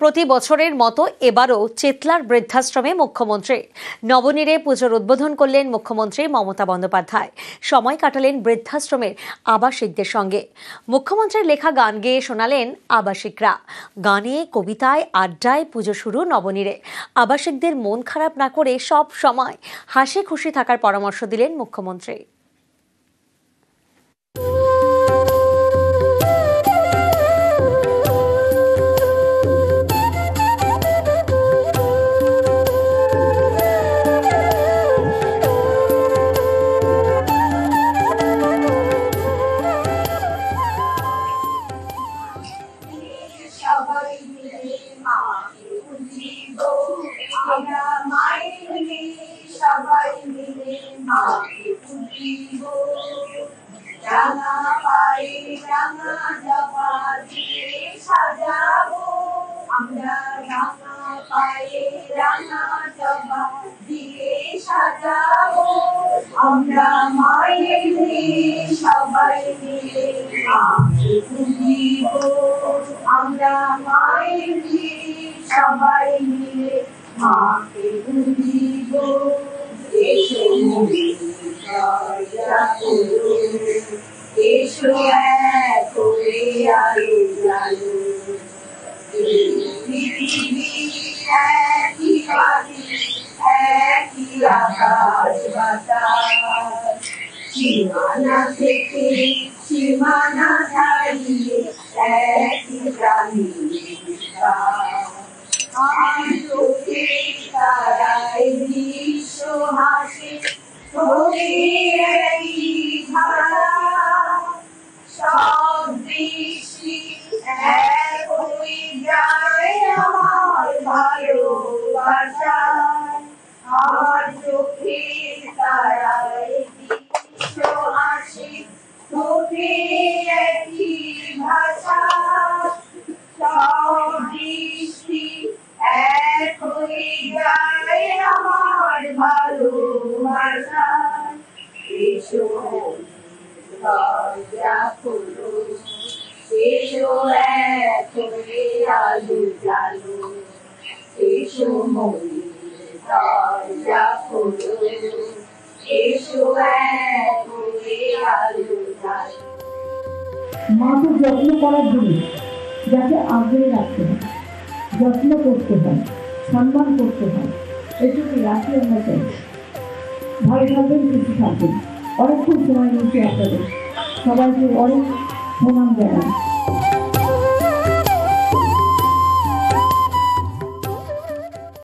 প্রতি বছরের মতো এবারও চেতলার বৃদ্ধাশ্রমে মুখ্যমন্ত্রী। নবনীড়ে পুজোর উদ্বোধন করলেন মুখ্যমন্ত্রী মমতা বন্দ্যোপাধ্যায়। সময় কাটালেন বৃদ্ধাশ্রমের আবাসিকদের সঙ্গে। মুখ্যমন্ত্রীর লেখা গান গেয়ে শোনালেন আবাসিকরা। গানে, কবিতায়, আড্ডায় পুজো শুরু নবনীড়ে। আবাসিকদের মন খারাপ না করে সব সময় হাসি খুশি থাকার পরামর্শ দিলেন মুখ্যমন্ত্রী। আমরা মায়ের মেয়ে সবাই মিলে মাকে পুজিব, রাঙা পায়ে রাঙা জবা দিয়ে সাজাবো। আমরা রাঙা পায়ে রাঙা জবা দিয়ে সাজাবো। আমরা মায়ের মেয়ে সবাই মিলে মাকে পুজিব, আমরা মায়ের মেয়ে সবাই মিলে মাকে পুজিব। এসো এসো এক হয়ে আলো জ্বালো, পৃথিবী একই পাখি একই আকাশ বাতাস, সীমানা থেকে সীমানা ছাড়িয়ে একই প্রাণীর বিকাশ। আমার চোখে তারায় বিশ্ব হাসে, চোখের একই ধারা, সব দৃষ্টি এক হয়ে যায় আমার ভালোবাসায়। আমার চোখে তারায় বিশ্ব হাসে, চোখের একই ভাষা, সব দৃষ্টি এক হয়ে যায় আমার ভালোবাসায়। এসো দরজা খোলো, এসো এক হয়ে আলো জ্বালো, এসো মনের দরজা খোলো, এসো এক হয়ে আলো জ্বালো। মাকে যত্ন করার জিনিস, যাকে আগলে রাখতে হয়, যত্ন করতে হয়, সম্মান করতে হয়, এটুকু রাখি আমরা চাই। ভালো থাকবেন, সুস্থ থাকবেন। অনেকক্ষণ সময় নিয়েছি আপনাদের, সবাইকে অনেক প্রণাম জানাই।